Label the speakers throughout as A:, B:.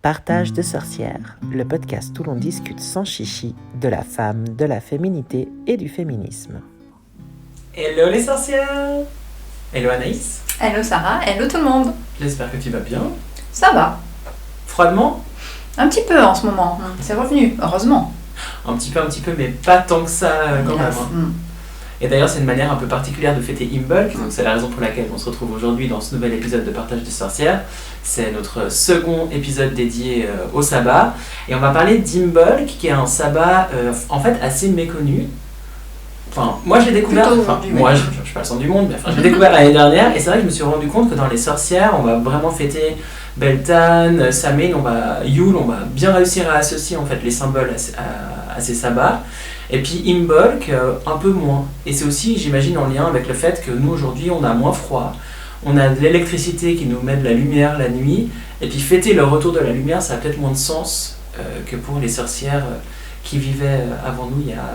A: Partage de sorcières, le podcast où l'on discute sans chichi de la femme, de la féminité et du féminisme.
B: Hello les sorcières! Hello Anaïs!
C: Hello Sarah, hello tout le monde!
B: J'espère que tu vas bien.
C: Ça va.
B: Froidement?
C: Un petit peu en ce moment, c'est revenu, heureusement.
B: Un petit peu, mais pas tant que ça quand même. Et d'ailleurs, c'est une manière un peu particulière de fêter Imbolc, donc c'est la raison pour laquelle on se retrouve aujourd'hui dans ce nouvel épisode de Partage de sorcières. C'est notre second épisode dédié au sabbat, et on va parler d'Imbolc, qui est un sabbat en fait assez méconnu. Enfin, moi je l'ai découvert, moi je suis pas le centre du monde, mais je l'ai découvert l'année dernière, et c'est vrai que je me suis rendu compte que dans les sorcières, on va vraiment fêter Beltane, Samhain, Yule, on va bien réussir à associer en fait les symboles à ces sabbats. Et puis Imbolc, un peu moins. Et c'est aussi, j'imagine, en lien avec le fait que nous, aujourd'hui, on a moins froid. On a de l'électricité qui nous met de la lumière la nuit. Et puis fêter le retour de la lumière, ça a peut-être moins de sens que pour les sorcières qui vivaient avant nous il y a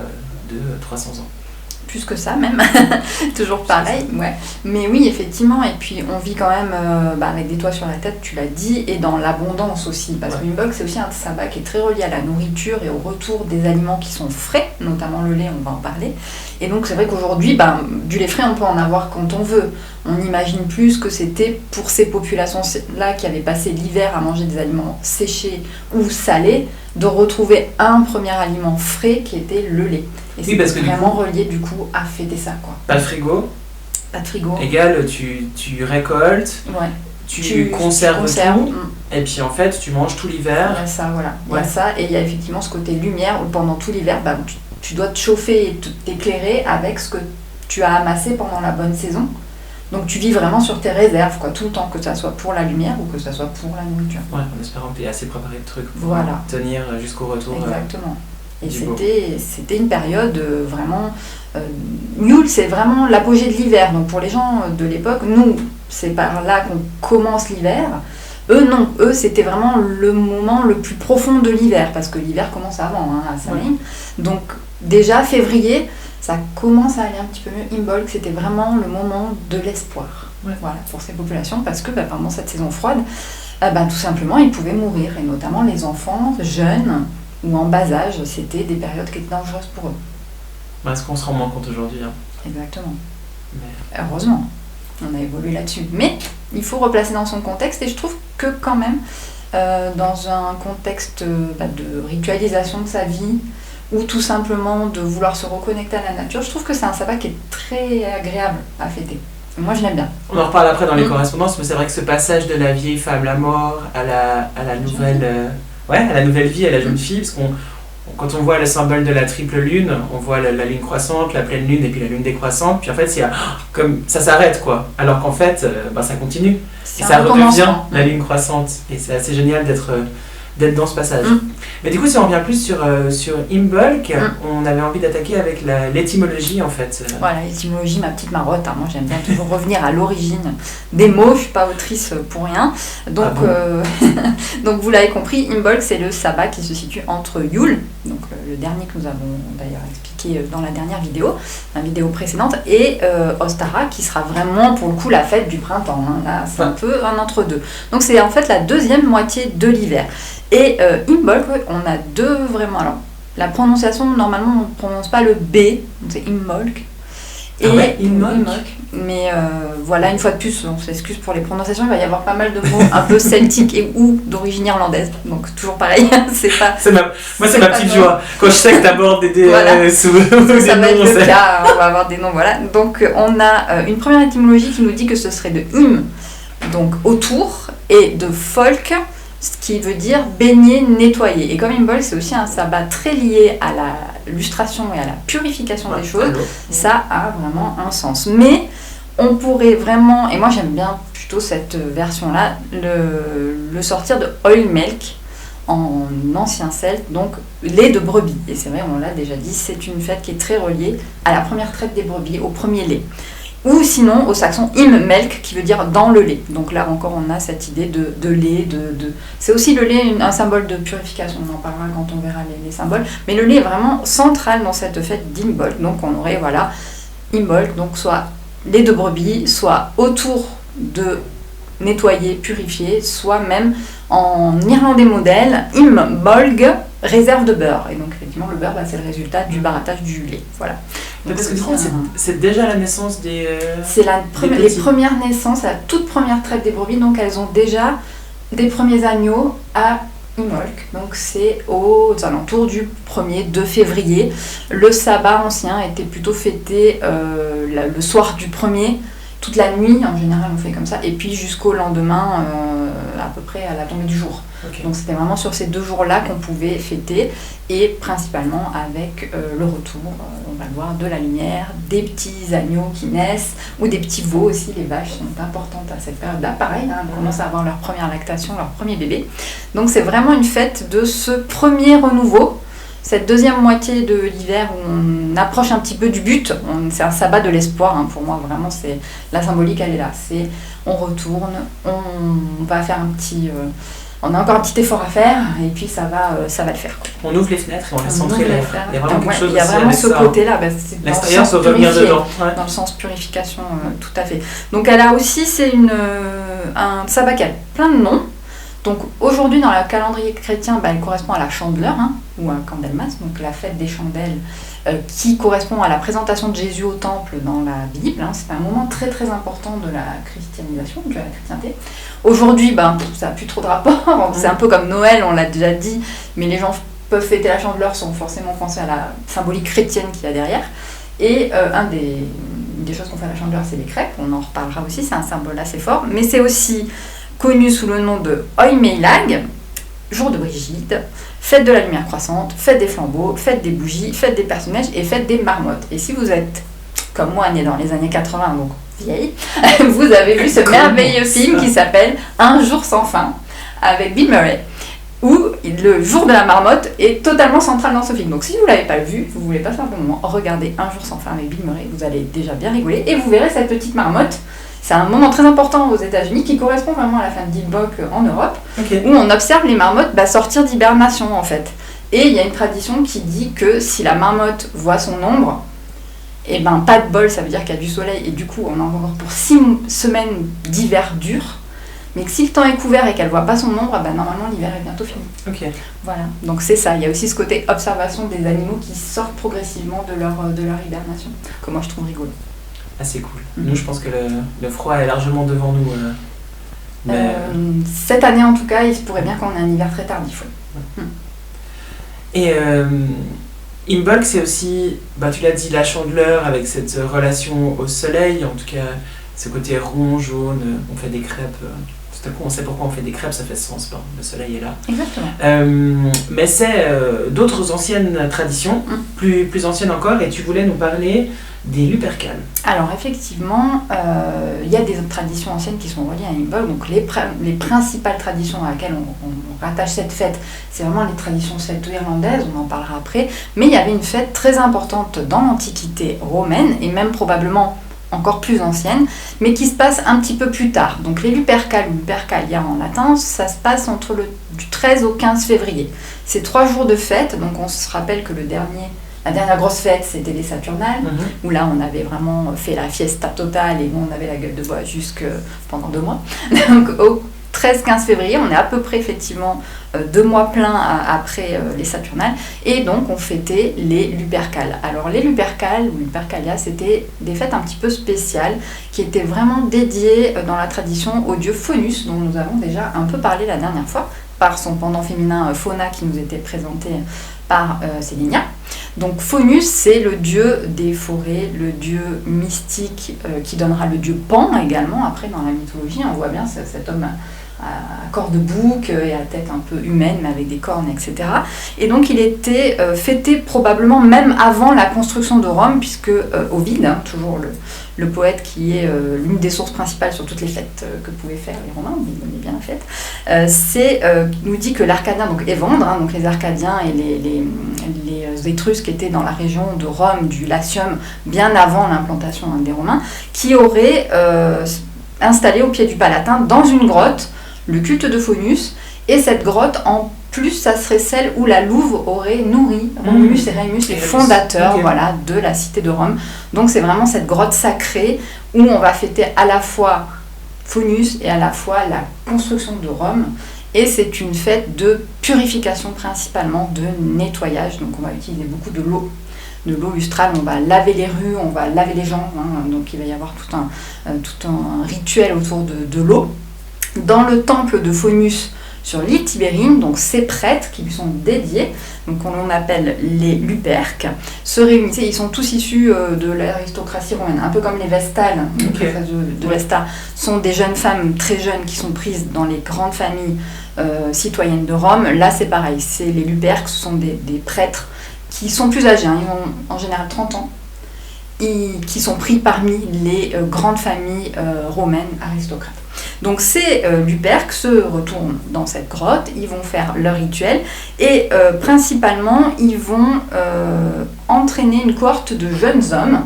B: 300 ans.
C: Plus que ça même, toujours pareil, ouais. Mais oui, effectivement, et puis on vit quand même avec des toits sur la tête, tu l'as dit, et dans l'abondance aussi, parce que Imbolc, c'est aussi un sabbat qui est très relié à la nourriture et au retour des aliments qui sont frais, notamment le lait, on va en parler. Et donc c'est vrai qu'aujourd'hui, du lait frais, on peut en avoir quand on veut. On n'imagine plus ce que c'était pour ces populations-là qui avaient passé l'hiver à manger des aliments séchés ou salés, de retrouver un premier aliment frais qui était le lait. Et c'est vraiment relié du coup à fêter ça, quoi.
B: Pas de frigo.
C: Pas de frigo.
B: Égal, tu récoltes, tu conserves tout, et puis en fait tu manges tout l'hiver.
C: Il y a ça, voilà. Il y a ça, et il y a effectivement ce côté lumière où pendant tout l'hiver, tu dois te chauffer et t'éclairer avec ce que tu as amassé pendant la bonne saison. Donc tu vis vraiment sur tes réserves, quoi, tout le temps, que ça soit pour la lumière ou que ça soit pour la nourriture.
B: Ouais, en espérant que tu aies assez préparé de trucs pour tenir jusqu'au retour.
C: Exactement. Et c'était une période vraiment... Yule, c'est vraiment l'apogée de l'hiver. Donc pour les gens de l'époque, nous, c'est par là qu'on commence l'hiver. Eux, non. Eux, c'était vraiment le moment le plus profond de l'hiver, parce que l'hiver commence avant, à Samhain. Ouais. Donc déjà, février, ça commence à aller un petit peu mieux. Imbolc, c'était vraiment le moment de l'espoir, voilà, pour ces populations, parce que pendant cette saison froide, tout simplement, ils pouvaient mourir, et notamment les enfants jeunes ou en bas âge, c'était des périodes qui étaient dangereuses pour eux.
B: Est-ce qu'on se rend moins compte aujourd'hui
C: Exactement. Mais... Heureusement, on a évolué là-dessus. Mais il faut replacer dans son contexte, et je trouve que quand même, dans un contexte de ritualisation de sa vie, ou tout simplement de vouloir se reconnecter à la nature, je trouve que c'est un sabbat qui est très agréable à fêter. Moi, je l'aime bien.
B: On en reparle après dans les correspondances, mais c'est vrai que ce passage de la vieille femme, la mort, à la nouvelle... à la nouvelle vie, à la jeune fille, parce quand on voit le symbole de la triple lune, on voit la lune croissante, la pleine lune et puis la lune décroissante, puis en fait comme ça s'arrête, quoi, alors qu'en fait ça continue, et ça redevient la lune croissante, et c'est assez génial d'être dans ce passage. Mais du coup, si on revient plus sur Imbolc, on avait envie d'attaquer avec l'étymologie en fait.
C: Voilà, l'étymologie, ma petite marotte, moi j'aime bien toujours revenir à l'origine des mots, je suis pas autrice pour rien. Donc, donc vous l'avez compris, Imbolc, c'est le sabbat qui se situe entre Yule, donc le dernier que nous avons d'ailleurs expliqué dans la dernière vidéo, la vidéo précédente, et Ostara, qui sera vraiment pour le coup la fête du printemps. Là, c'est un peu un entre-deux. Donc c'est en fait la deuxième moitié de l'hiver. Et Imbolc, on a deux vraiment. Alors, la prononciation, normalement, on ne prononce pas le B, donc c'est Imbolc.
B: Imbolc.
C: Mais voilà, une fois de plus, on s'excuse pour les prononciations, il va y avoir pas mal de mots un peu celtiques ou d'origine irlandaise. Donc, toujours pareil, c'est pas.
B: Moi, c'est ma petite joie. Quand je sais que tu abordes des
C: ça va être le cas, on va avoir des noms, voilà. Donc, on a une première étymologie qui nous dit que ce serait de im, donc autour, et de folk, ce qui veut dire baigner, nettoyer. Et comme Imbolc, c'est aussi un sabbat très lié à la lustration et à la purification des choses, ça a vraiment un sens. Mais on pourrait vraiment, et moi j'aime bien plutôt cette version-là, le sortir de oil milk en ancien celte, donc lait de brebis. Et c'est vrai, on l'a déjà dit, c'est une fête qui est très reliée à la première traite des brebis, au premier lait. Ou sinon, au saxon, im melk, qui veut dire dans le lait. Donc là encore, on a cette idée de lait. C'est aussi le lait, un symbole de purification. On en parlera quand on verra les symboles. Mais le lait est vraiment central dans cette fête d'Imbolc. Donc on aurait, Imbolc, donc soit lait de brebis, soit autour de nettoyer, purifier, soit même En irlandais modèle, Imbolg, réserve de beurre. Et donc effectivement le beurre, c'est le résultat du barattage du lait. Voilà. Donc,
B: parce que du coup, c'est déjà la naissance des...
C: C'est les premières naissances, la toute première traite des brebis, donc elles ont déjà des premiers agneaux à Imbolc. Donc c'est aux alentours du 2 février. Le sabbat ancien était plutôt fêté le soir du 1er, toute la nuit, en général on fait comme ça, et puis jusqu'au lendemain, à peu près à la tombée du jour. Okay. Donc c'était vraiment sur ces 2 jours-là qu'on pouvait fêter, et principalement avec le retour, on va le voir, de la lumière, des petits agneaux qui naissent, ou des petits veaux aussi. Les vaches sont importantes à cette période-là, pareil, elles commencent à avoir leur première lactation, leur premier bébé. Donc c'est vraiment une fête de ce premier renouveau, cette deuxième moitié de l'hiver où on approche un petit peu du but. C'est un sabbat de l'espoir, pour moi, vraiment, c'est la symbolique, elle est là. On retourne, on va faire on a encore un petit effort à faire, et puis ça va le faire.
B: On ouvre les fenêtres et on laisse entrer l'air. Il y a vraiment quelque chose.
C: Il y a vraiment ce côté-là.
B: L'extérieur se revenir dedans.
C: Dans le sens purification, tout à fait. Donc elle a aussi, c'est un sabbat qui a plein de noms. Donc aujourd'hui dans le calendrier chrétien, elle correspond à la Chandeleur, ou à Candlemas, donc la fête des chandelles, qui correspond à la présentation de Jésus au temple dans la Bible. C'est un moment très très important de la christianisation, de la chrétienté. Aujourd'hui, ça n'a plus trop de rapport, c'est un peu comme Noël, on l'a déjà dit, mais les gens peuvent fêter la Chandeleur sans forcément penser à la symbolique chrétienne qu'il y a derrière. Et une des choses qu'on fait à la Chandeleur, c'est les crêpes, on en reparlera aussi, c'est un symbole assez fort, mais c'est aussi connu sous le nom de Oimeilag, jour de Brigitte, fête de la lumière croissante, fête des flambeaux, fête des bougies, fête des personnages et fête des marmottes. Et si vous êtes, comme moi, né dans les années 80, donc vieille, vous avez vu ce merveilleux film qui s'appelle Un jour sans fin, avec Bill Murray, où le jour de la marmotte est totalement central dans ce film. Donc si vous ne l'avez pas vu, vous ne voulez pas faire un bon moment, regardez Un jour sans fin avec Bill Murray, vous allez déjà bien rigoler, et vous verrez cette petite marmotte. C'est un moment très important aux États-Unis qui correspond vraiment à la fin d'Imbolc en Europe, où on observe les marmottes sortir d'hibernation en fait. Et il y a une tradition qui dit que si la marmotte voit son ombre, pas de bol, ça veut dire qu'il y a du soleil, et du coup on en a encore pour 6 semaines d'hiver dur. Mais que si le temps est couvert et qu'elle ne voit pas son ombre, normalement l'hiver est bientôt fini.
B: Okay.
C: Voilà, donc c'est ça. Il y a aussi ce côté observation des animaux qui sortent progressivement de leur hibernation, que moi je trouve rigolo.
B: Ah, c'est cool. Nous, je pense que le froid est largement devant nous. Mais...
C: cette année, en tout cas, il se pourrait bien qu'on ait un hiver très tardif. Ouais.
B: Et Imbolc, c'est aussi, tu l'as dit, la Chandeleur avec cette relation au soleil, en tout cas, ce côté rond, jaune, on fait des crêpes. Tout à coup, on sait pourquoi on fait des crêpes, ça fait sens, le soleil est là.
C: Exactement.
B: Mais c'est d'autres anciennes traditions, plus anciennes encore, et tu voulais nous parler des Lupercales.
C: Alors effectivement, il y a des traditions anciennes qui sont reliées à Imbolc. Donc les principales traditions à laquelle on rattache cette fête, c'est vraiment les traditions celto-irlandaises, on en parlera après. Mais il y avait une fête très importante dans l'Antiquité romaine, et même probablement encore plus ancienne, mais qui se passe un petit peu plus tard. Donc les Lupercales, ou Lupercalia en latin, ça se passe du 13 au 15 février. C'est 3 jours de fête, donc on se rappelle que la dernière grosse fête, c'était les Saturnales, où là, on avait vraiment fait la fiesta totale, et où on avait la gueule de bois jusque pendant 2 mois. Donc, au 13-15 février, on est à peu près, effectivement, 2 mois pleins après les Saturnales, et donc, on fêtait les Lupercales. Alors, les Lupercales, ou Lupercalia, c'était des fêtes un petit peu spéciales, qui étaient vraiment dédiées dans la tradition au dieu Faunus, dont nous avons déjà un peu parlé la dernière fois, par son pendant féminin Fauna, qui nous était présenté par Célinia. Donc Faunus, c'est le dieu des forêts, le dieu mystique qui donnera le dieu Pan également. Après, dans la mythologie, on voit bien cet homme à corps de bouc et à tête un peu humaine, mais avec des cornes, etc. Et donc il était fêté probablement même avant la construction de Rome, puisque Ovide, toujours le poète qui est l'une des sources principales sur toutes les fêtes que pouvaient faire les Romains, il connaît bien la fête, nous dit que l'Arcadien, donc Évandre, donc les Arcadiens et les Étrusques étaient dans la région de Rome, du Latium, bien avant l'implantation des Romains, qui auraient installé au pied du Palatin, dans une grotte, le culte de Faunus, et cette grotte, en plus, ça serait celle où la Louve aurait nourri Romulus et Rémus, les fondateurs de la cité de Rome. Donc c'est vraiment cette grotte sacrée où on va fêter à la fois Faunus et à la fois la construction de Rome. Et c'est une fête de purification principalement, de nettoyage. Donc on va utiliser beaucoup de l'eau lustrale, on va laver les rues, on va laver les gens, donc il va y avoir tout un rituel autour de l'eau. Dans le temple de Faunus sur l'île Tibérine, donc ces prêtres qui lui sont dédiés, donc on appelle les Luperques, se réunissent, ils sont tous issus de l'aristocratie romaine, un peu comme les Vestales, de Vesta, sont des jeunes femmes très jeunes qui sont prises dans les grandes familles citoyennes de Rome. Là c'est pareil, c'est les Luperques, ce sont des prêtres qui sont plus âgés, ils ont en général 30 ans, qui sont pris parmi les grandes familles romaines aristocrates. Donc ces Luperques se retournent dans cette grotte, ils vont faire leur rituel et principalement ils vont entraîner une cohorte de jeunes hommes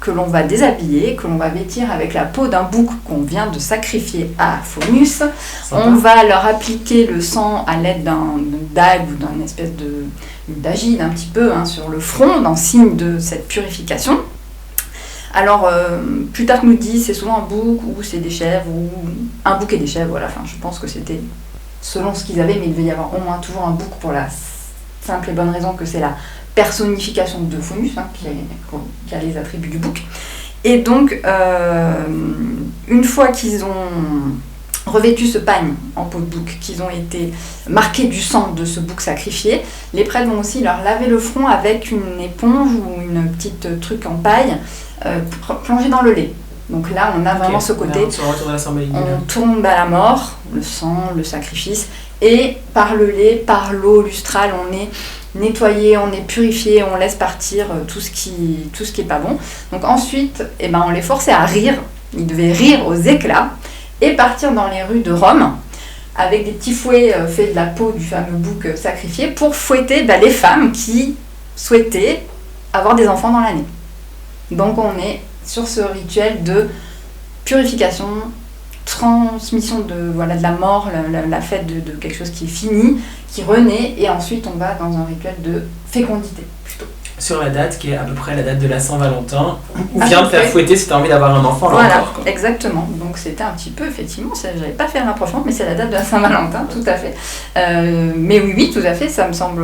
C: que l'on va déshabiller, que l'on va vêtir avec la peau d'un bouc qu'on vient de sacrifier à Faunus. On va leur appliquer le sang à l'aide d'un dague ou d'une espèce d'agide un petit peu sur le front, en signe de cette purification. Alors, Plutarque nous dit c'est souvent un bouc ou c'est des chèvres, ou un bouc et des chèvres, voilà. Enfin, je pense que c'était selon ce qu'ils avaient, mais il devait y avoir au moins toujours un bouc pour la simple et bonne raison que c'est la personnification de Faunus, qui a les attributs du bouc. Et donc, une fois qu'ils ont revêtu ce pagne en peau de bouc, qu'ils ont été marqués du sang de ce bouc sacrifié, les prêtres vont aussi leur laver le front avec une éponge ou une petite truc en paille plongée dans le lait. Donc là, on a vraiment ce côté, on tourne à la mort, le sang, le sacrifice, et par le lait, par l'eau lustrale, on est nettoyé, on est purifié, on laisse partir tout ce qui est pas bon. Donc ensuite, on les forçait à rire, ils devaient rire aux éclats, et partir dans les rues de Rome, avec des petits fouets faits de la peau du fameux bouc sacrifié, pour fouetter les femmes qui souhaitaient avoir des enfants dans l'année. Donc on est sur ce rituel de purification, transmission de la mort, la fête de quelque chose qui est fini, qui renaît, et ensuite on va dans un rituel de fécondité plutôt.
B: Sur la date qui est à peu près la date de la Saint-Valentin, où vient de faire fouetter si tu as envie d'avoir un enfant.
C: Voilà, exactement. Donc c'était un petit peu, effectivement, j'avais pas fait un rapprochement, mais c'est la date de la Saint-Valentin, tout à fait. Mais oui, tout à fait, ça me semble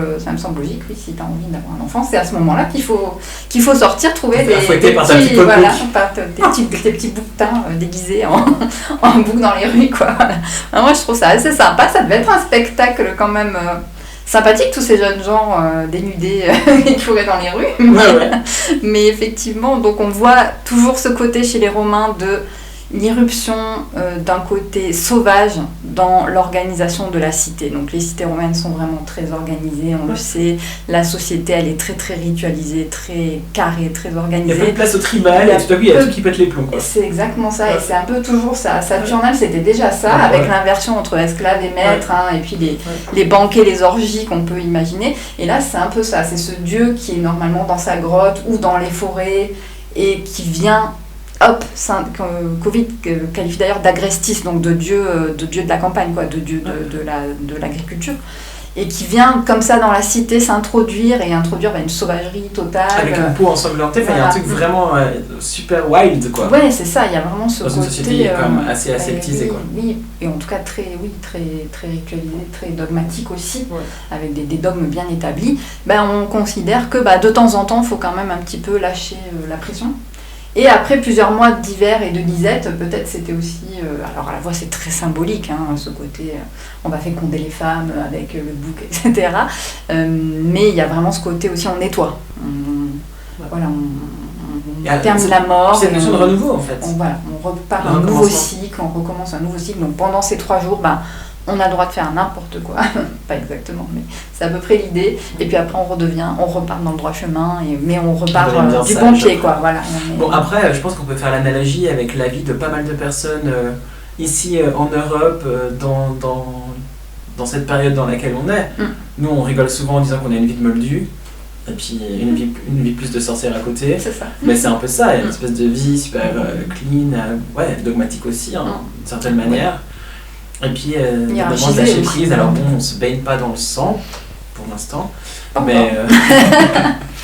C: logique. Oui, si tu as envie d'avoir un enfant, c'est à ce moment-là qu'il faut sortir, trouver des petits bouquetins déguisés en bouc dans les rues, quoi. Alors, moi, je trouve ça assez sympa. Ça devait être un spectacle quand même. Sympathique, tous ces jeunes gens dénudés et couraient dans les rues. Mais effectivement, donc on voit toujours ce côté chez les Romains de l'irruption d'un côté sauvage dans l'organisation de la cité. Donc les cités romaines sont vraiment très organisées, on le sait. La société, elle est très très ritualisée, très carrée, très organisée.
B: Il y a pas de place au tribal, et tout à coup il y a tout qui pète les plombs.
C: C'est exactement ça, et c'est un peu toujours ça. Saturnale, c'était déjà ça, avec l'inversion entre esclaves et maîtres, et puis les banquets, les orgies qu'on peut imaginer. Et là, c'est un peu ça, c'est ce dieu qui est normalement dans sa grotte ou dans les forêts, et qui vient... Covid qualifie d'ailleurs d'agrestis, donc de dieu de la campagne, quoi, de dieu de l'agriculture, et qui vient comme ça dans la cité s'introduire et introduire une sauvagerie totale.
B: Avec une peau ensanglantée, il y a un truc vraiment super wild, quoi.
C: Ouais, c'est ça, il y a vraiment ce côté...
B: Dans une société quand même assez aseptisée, quoi.
C: Oui, et en tout cas très ritualisé, très dogmatique aussi, avec des dogmes bien établis. On considère que de temps en temps, il faut quand même un petit peu lâcher la pression. Et après plusieurs mois d'hiver et de disette, peut-être c'était aussi... alors à la fois c'est très symbolique, ce côté on va féconder les femmes avec le bouc, etc. Mais il y a vraiment ce côté aussi on nettoie. On termine la mort.
B: C'est une notion de renouveau en fait.
C: On repart un nouveau cycle, on recommence un nouveau cycle. Donc pendant ces 3 jours, on a le droit de faire n'importe quoi, pas exactement, mais c'est à peu près l'idée. Et puis après, on repart dans le droit chemin, mais on repart du bon pied, quoi. Voilà.
B: Bon, après, je pense qu'on peut faire l'analogie avec la vie de pas mal de personnes ici en Europe, dans cette période dans laquelle on est. Nous, on rigole souvent en disant qu'on a une vie de moldu, et puis une vie plus de sorcière à côté.
C: C'est ça.
B: Mais c'est un peu ça, il y a une espèce de vie super clean, dogmatique aussi, d'une certaine manière. Et puis, il y a vraiment de lâcher prise. Alors bon, on se baigne pas dans le sang, pour l'instant. Mais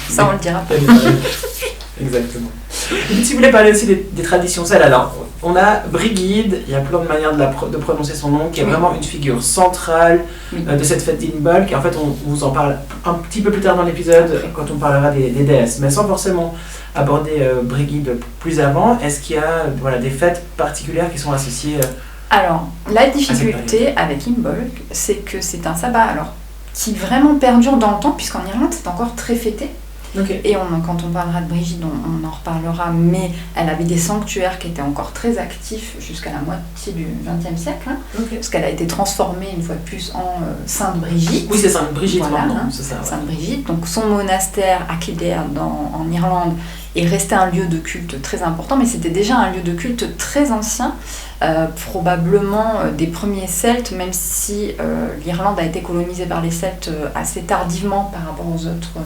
C: ça, on le dira pas.
B: Exactement. Et si vous voulez parler aussi des traditions celtes, alors on a Brigid, il y a plein de manières de prononcer son nom, qui est vraiment une figure centrale de cette fête d'Imbolc. Et en fait, on vous en parle un petit peu plus tard dans l'épisode, quand on parlera des déesses, mais sans forcément aborder Brigid plus avant. Est-ce qu'il y a des fêtes particulières qui sont associées
C: Alors, la difficulté avec Imbolc, c'est que c'est un sabbat qui vraiment perdure dans le temps, puisqu'en Irlande, c'est encore très fêté.
B: Okay.
C: Et quand on parlera de Brigid, on en reparlera, mais elle avait des sanctuaires qui étaient encore très actifs jusqu'à la moitié du XXe siècle, parce qu'elle a été transformée une fois de plus en Sainte Brigitte.
B: Oui, c'est Sainte Brigitte,
C: voilà,
B: c'est ça. Ouais.
C: Sainte Brigitte. Donc son monastère à Kildare en Irlande est resté un lieu de culte très important, mais c'était déjà un lieu de culte très ancien, probablement des premiers Celtes, même si l'Irlande a été colonisée par les Celtes assez tardivement par rapport aux autres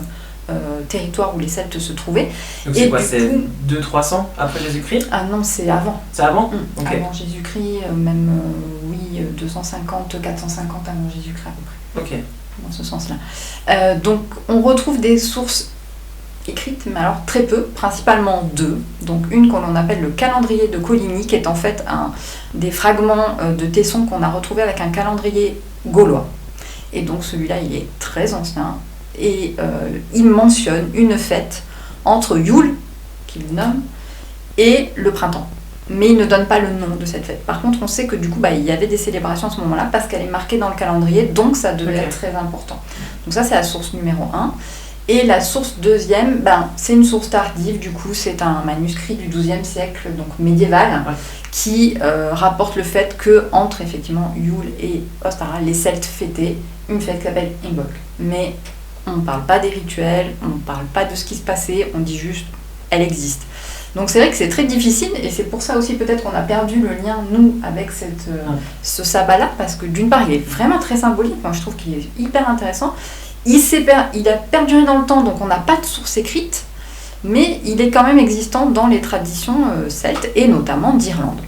C: territoire où les Celtes se trouvaient.
B: Donc c'est quoi, c'est 200-300 après Jésus-Christ?
C: Ah non, c'est avant.
B: C'est avant?
C: Okay. Avant Jésus-Christ, même 250, 450 avant Jésus-Christ à peu près.
B: Ok.
C: Dans ce sens-là. Donc on retrouve des sources écrites, mais alors très peu, principalement deux. Donc une qu'on appelle le calendrier de Coligny, qui est en fait des fragments de tessons qu'on a retrouvés avec un calendrier gaulois. Et donc celui-là, il est très ancien. Et il mentionne une fête entre Yule, qu'il nomme, et le printemps. Mais il ne donne pas le nom de cette fête. Par contre, on sait que du coup, il y avait des célébrations à ce moment-là, parce qu'elle est marquée dans le calendrier, donc ça devait être très important. Donc ça, c'est la source numéro 1. Et la source deuxième, c'est une source tardive, du coup, c'est un manuscrit du XIIe siècle, donc médiéval, qui rapporte le fait que entre effectivement Yule et Ostara, les Celtes fêtaient une fête qui s'appelle Imbolc. Mais on ne parle pas des rituels, on ne parle pas de ce qui se passait, on dit juste elle existe. Donc c'est vrai que c'est très difficile, et c'est pour ça aussi peut-être qu'on a perdu le lien, nous, avec ce sabbat-là, parce que d'une part il est vraiment très symbolique, moi je trouve qu'il est hyper intéressant, il a perduré dans le temps, donc on n'a pas de source écrite, mais il est quand même existant dans les traditions celtes, et notamment d'Irlande.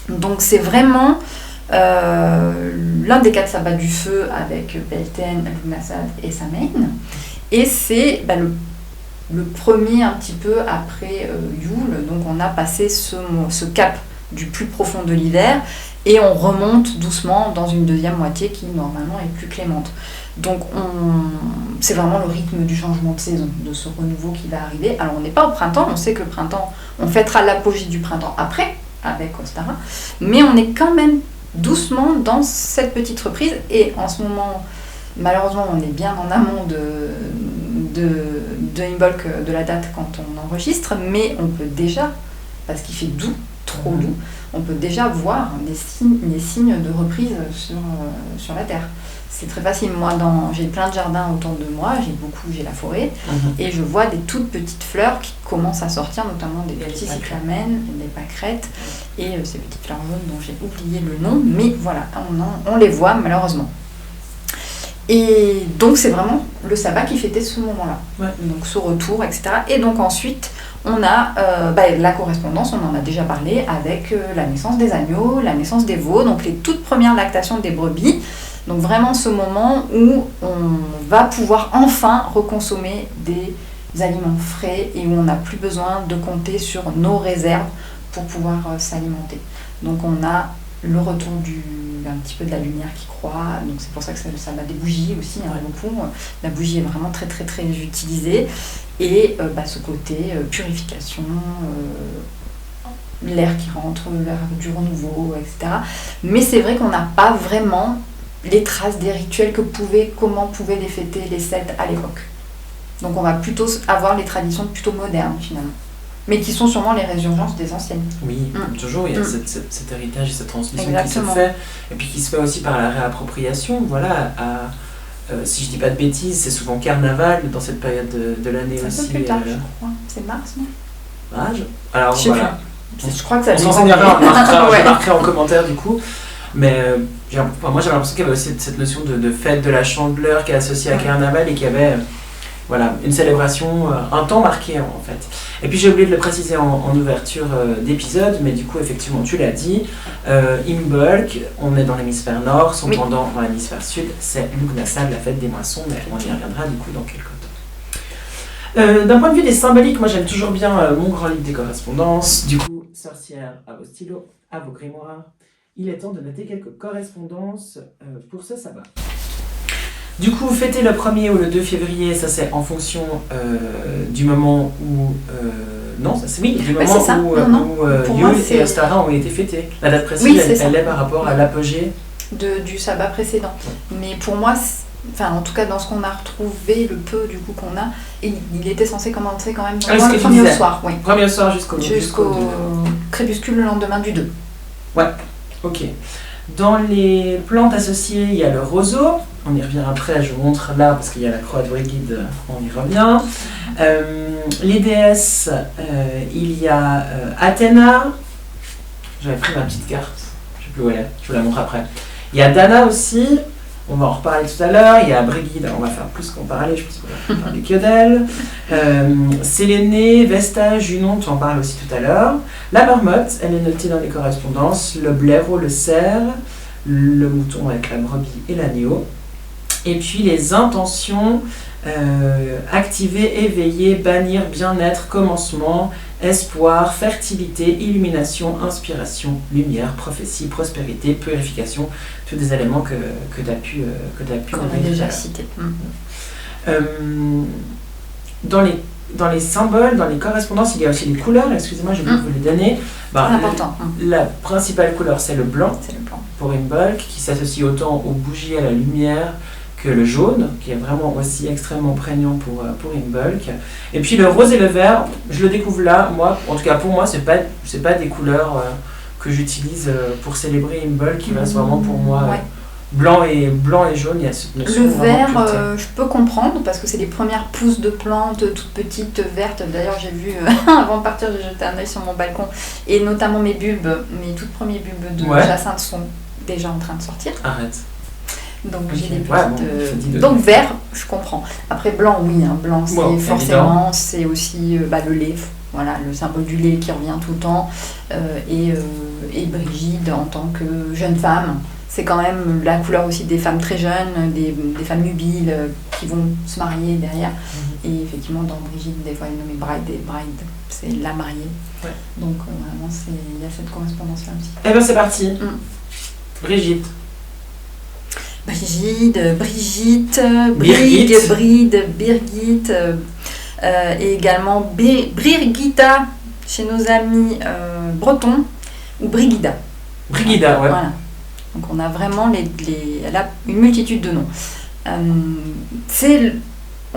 C: Donc c'est vraiment l'un des 4 sabbats du feu avec Beltane, Lughnasadh et Samhain, et c'est le premier un petit peu après Yule, donc on a passé ce cap du plus profond de l'hiver, et on remonte doucement dans une deuxième moitié qui normalement est plus clémente. Donc c'est vraiment le rythme du changement de saison, de ce renouveau qui va arriver. Alors on n'est pas au printemps, on sait que le printemps, on fêtera l'apogée du printemps après, avec Ostara, mais on est quand même doucement dans cette petite reprise, et en ce moment malheureusement on est bien en amont de Imbolc, de la date quand on enregistre, mais on peut déjà, parce qu'il fait doux, trop doux, on peut déjà voir des signes de reprise sur la terre. C'est très facile. Moi, j'ai plein de jardins autour de moi, j'ai la forêt, et je vois des toutes petites fleurs qui commencent à sortir, notamment des petits cyclamènes, des pâquerettes, et ces petites fleurs jaunes dont j'ai oublié le nom, mais voilà, on les voit malheureusement. Et donc c'est vraiment le sabbat qui fêtait ce moment-là, donc ce retour, etc. Et donc ensuite, on a la correspondance, on en a déjà parlé, avec la naissance des agneaux, la naissance des veaux, donc les toutes premières lactations des brebis. Donc vraiment ce moment où on va pouvoir enfin reconsommer des aliments frais et où on n'a plus besoin de compter sur nos réserves pour pouvoir s'alimenter. Donc on a le retour un petit peu de la lumière qui croît, donc c'est pour ça que ça va des bougies aussi, beaucoup. La bougie est vraiment très très très utilisée, et ce côté purification, l'air qui rentre, l'air du renouveau, etc. Mais c'est vrai qu'on n'a pas vraiment les traces des rituels comment pouvaient les fêter les Celtes à l'époque. Donc on va plutôt avoir les traditions plutôt modernes finalement, mais qui sont sûrement les résurgences des anciennes.
B: Oui, comme toujours, il y a cet héritage et cette transmission
C: Exactement.
B: qui se fait, et puis qui se fait aussi par la réappropriation. Voilà, si je dis pas de bêtises, c'est souvent carnaval dans cette période de l'année
C: ça
B: aussi.
C: Un peu plus tard, je crois. C'est mars, non?
B: Alors voilà.
C: Je crois que ça
B: on s'en souviendra, je marquerai en commentaire du coup. Mais moi j'avais l'impression qu'il y avait aussi cette notion de fête de la Chandeleur qui est associée à Carnaval, et qui avait une célébration, un temps marqué en fait. Et puis j'ai oublié de le préciser en ouverture d'épisode, mais du coup effectivement tu l'as dit, Imbolc, on est dans l'hémisphère nord, son pendant dans l'hémisphère sud, c'est Lughnasadh, la fête des moissons, mais on y reviendra du coup dans quelques temps. D'un point de vue des symboliques, moi j'aime toujours bien mon grand livre des correspondances. Du coup, sorcières, à vos stylos, à vos grimoires, il est temps de noter quelques correspondances pour ce sabbat. Du coup, fêter le 1er ou le 2 février, ça c'est en fonction du moment où... non, ça c'est oui, du moment où Yule et Ostara ont été fêtés. La date précise, elle est par rapport à l'apogée
C: du sabbat précédent. Mais pour moi, enfin en tout cas dans ce qu'on a retrouvé, le peu du coup qu'on a, il était censé commencer quand même le premier soir. Oui.
B: Premier soir jusqu'au
C: crépuscule le lendemain du 2.
B: Ouais, ok. Dans les plantes associées, il y a le roseau. On y revient après, je vous montre là, parce qu'il y a la croix de Brigide, on y revient. Les déesses, il y a Athéna. J'avais pris ma petite carte, je ne sais plus où elle est, je vous la montre après. Il y a Dana aussi, on va en reparler tout à l'heure. Il y a Brigide, on va faire plus qu'en parler, je pense qu'on va parler que d'elle. Sélénée, Vesta, Junon, tu en parles aussi tout à l'heure. La marmotte, elle est notée dans les correspondances. Le blaireau, le cerf, le mouton avec la brebis et l'agneau. Et puis les intentions, activer, éveiller, bannir, bien-être, commencement, espoir, fertilité, illumination, inspiration, lumière, prophétie, prospérité, purification, tous des éléments que tu as pu
C: qu'on a déjà cités.
B: Dans les symboles, dans les correspondances, il y a aussi les couleurs. Excusez-moi, j'ai oublié de vous les donner.
C: Important.
B: La principale couleur, c'est le blanc.
C: C'est le blanc.
B: Pour Imbolc, qui s'associe autant aux bougies, à la lumière, que le jaune, qui est vraiment aussi extrêmement prégnant pour Imbolc. Et puis le rose et le vert, je le découvre là. Moi, en tout cas pour moi, c'est pas des couleurs que j'utilise pour célébrer Imbolc, qui reste vraiment pour moi blanc et jaune. Il y a cette notion
C: le vert, je peux comprendre parce que c'est les premières pousses de plantes toutes petites vertes. D'ailleurs, j'ai vu avant de partir, j'ai jeté un œil sur mon balcon et notamment mes toutes premiers bulbes de jacinthe sont déjà en train de sortir.
B: Arrête.
C: Donc j'ai des petites. Donc vert, je comprends. Après blanc, oui, blanc, c'est forcément, évidemment. C'est aussi le lait. Voilà, le symbole du lait qui revient tout le temps. Et Brigide en tant que jeune femme. C'est quand même la couleur aussi des femmes très jeunes, des femmes nubiles qui vont se marier derrière. Et effectivement, dans Brigide, des fois, il est nommé bride, c'est la mariée. Ouais. Donc vraiment, il y a cette correspondance-là aussi.
B: Eh bien, c'est parti. Brigitte,
C: Birgit, et également Birgitta chez nos amis bretons, ou Brigida.
B: Brigida, ouais.
C: Voilà. Donc on a vraiment elle a une multitude de noms. On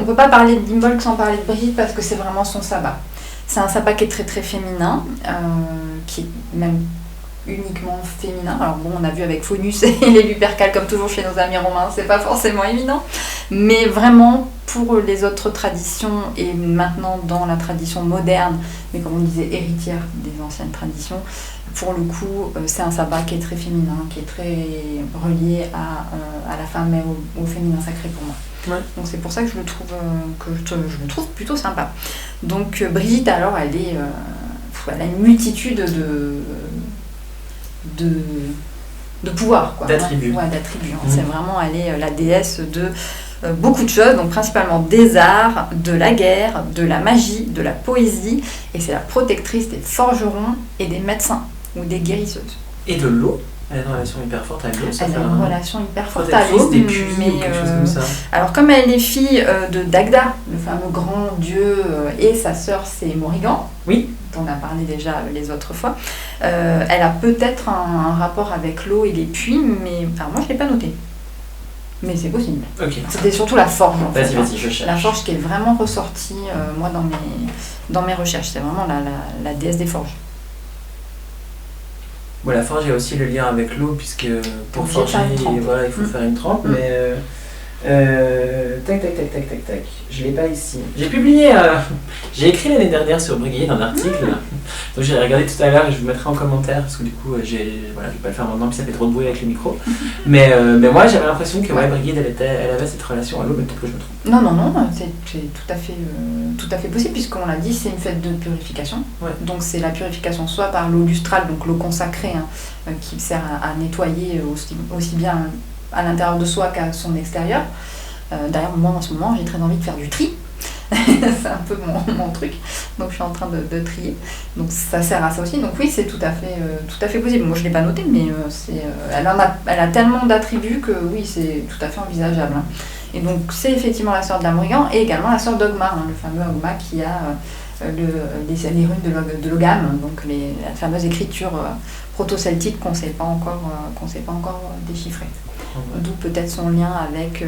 C: ne peut pas parler d'Imbolc sans parler de Brigitte parce que c'est vraiment son sabbat. C'est un sabbat qui est très très féminin, qui est même uniquement féminin. Alors bon, on a vu avec Faunus et les Lupercales comme toujours chez nos amis romains, c'est pas forcément évident. Mais vraiment pour les autres traditions et maintenant dans la tradition moderne, mais comme on disait héritière des anciennes traditions, pour le coup, c'est un sabbat qui est très féminin, qui est très relié à la femme et au féminin sacré pour moi. Ouais. Donc c'est pour ça que je le trouve plutôt sympa. Donc Brigitte, alors, elle a une multitude de pouvoirs, quoi.
B: D'attributs.
C: Ouais, d'attributs. C'est vraiment, elle est la déesse de beaucoup de choses, donc principalement des arts, de la guerre, de la magie, de la poésie, et c'est la protectrice des forgerons et des médecins ou des guérisseuses.
B: Et de l'eau. Elle a une relation hyper forte à l'eau.
C: Elle a une relation hyper forte à l'eau,
B: des puits ou quelque chose comme ça.
C: Alors comme elle est fille de Dagda, le fameux grand dieu, et sa sœur c'est Morrigan,
B: oui,
C: dont on a parlé déjà les autres fois, elle a peut-être un rapport avec l'eau et les puits, mais alors moi je ne l'ai pas noté. Mais c'est possible.
B: Okay.
C: C'était surtout la forge.
B: Vas-y, je cherche.
C: La forge qui est vraiment ressortie, moi, dans mes recherches. C'est vraiment la déesse des forges.
B: Bon, la forge, il y a aussi le lien avec l'eau, puisque pour forger, voilà, il faut faire une trempe. Mais tac. Je l'ai pas ici. J'ai publié, j'ai écrit l'année dernière sur Brigide un article. Donc j'ai regardé tout à l'heure et je vous mettrai en commentaire parce que du coup, je vais pas le faire maintenant puis ça fait trop de bruit avec le micro. Mais moi j'avais l'impression que Brigide elle avait cette relation à l'eau, mais peut-être que je me trompe.
C: Non, c'est tout à fait possible puisqu'on l'a dit, c'est une fête de purification.
B: Ouais.
C: Donc c'est la purification soit par l'eau lustrale, donc l'eau consacrée, qui sert à nettoyer aussi bien à l'intérieur de soi qu'à son extérieur. D'ailleurs, moi en ce moment, j'ai très envie de faire du tri. c'est un peu mon truc. Donc je suis en train de trier. Donc ça sert à ça aussi. Donc oui, c'est tout à fait possible. Moi je ne l'ai pas noté, mais elle a tellement d'attributs que oui, c'est tout à fait envisageable. Hein. Et donc c'est effectivement la sœur de Lamrigan et également la sœur d'Ogma, hein, le fameux Ogma qui a les runes de Logam, donc la fameuse écriture proto-celtique qu'on ne sait pas encore déchiffrer. D'où peut-être son lien avec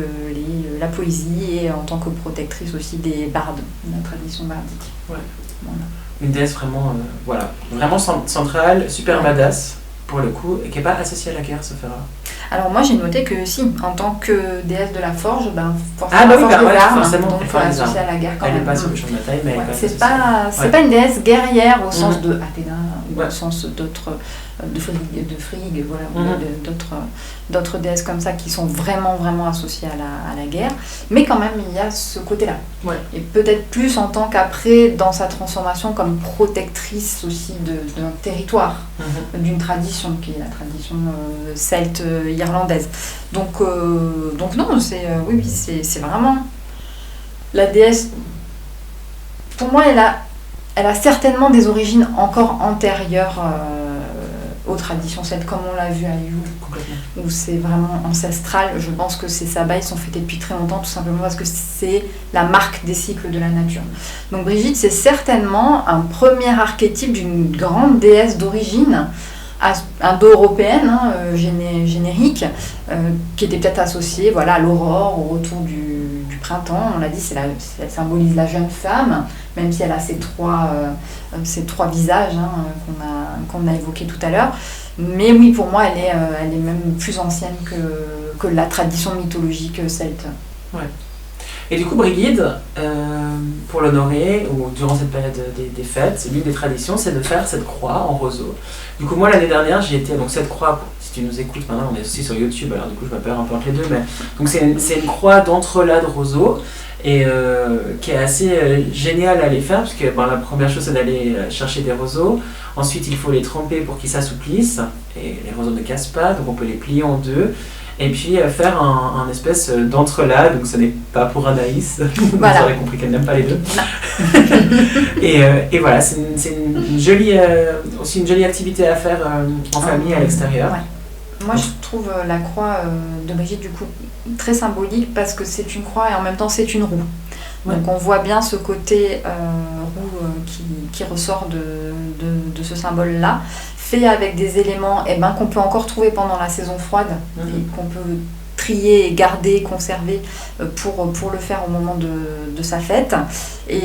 C: la poésie et en tant que protectrice aussi des bardes, de la tradition bardique.
B: Ouais. Voilà. Une déesse vraiment centrale, super badass pour le coup, et qui n'est pas associée à la guerre, Sophera.
C: Alors moi j'ai noté que si, en tant que déesse de la forge, forcément, donc elle est associée à la guerre quand même.
B: Elle n'est pas sur le champ de bataille, mais
C: c'est pas une déesse guerrière au sens de Athéna, ou au sens d'autres de Frigg, voilà, d'autres déesses comme ça qui sont vraiment associées à la guerre, mais quand même il y a ce côté-là. Ouais. Et peut-être plus en tant qu'après dans sa transformation comme protectrice aussi d'un territoire, d'une tradition qui est la tradition celte irlandaise. Donc non, c'est vraiment la déesse. Pour moi, elle a certainement des origines encore antérieures aux traditions celtes, comme on l'a vu à Yule, où c'est vraiment ancestral. Je pense que ces sabbats sont fêtés depuis très longtemps, tout simplement parce que c'est la marque des cycles de la nature. Donc Brigitte, c'est certainement un premier archétype d'une grande déesse d'origine indo-européenne, générique, qui était peut-être associée à l'aurore, au retour du printemps. On l'a dit, elle symbolise la jeune femme, même si elle a ces trois visages qu'on a évoqués tout à l'heure. Mais oui, pour moi, elle est même plus ancienne que la tradition mythologique celte.
B: Ouais. Et du coup, Brigid, pour l'honorer, ou durant cette période des fêtes, l'une des traditions, c'est de faire cette croix en roseau. Du coup, moi, l'année dernière, j'ai été, donc cette croix, si tu nous écoutes maintenant, on est aussi sur YouTube, alors du coup, je me perds un peu entre les deux, mais donc c'est une croix d'entrelacs de roseaux, et qui est assez géniale à aller faire, parce que la première chose, c'est d'aller chercher des roseaux. Ensuite, il faut les tremper pour qu'ils s'assouplissent, et les roseaux ne cassent pas, donc on peut les plier en deux. Et puis faire un espèce d'entrelac, donc ce n'est pas pour Anaïs,
C: voilà.
B: Vous aurez compris qu'elle n'aime pas les deux. et voilà, c'est une jolie, aussi une jolie activité à faire en famille à l'extérieur.
C: Ouais. Moi je trouve la croix de Brigitte du coup très symbolique parce que c'est une croix et en même temps c'est une roue. Ouais. Donc on voit bien ce côté roue qui ressort de ce symbole-là, fait avec des éléments qu'on peut encore trouver pendant la saison froide et qu'on peut trier, garder, conserver pour le faire au moment de sa fête. Et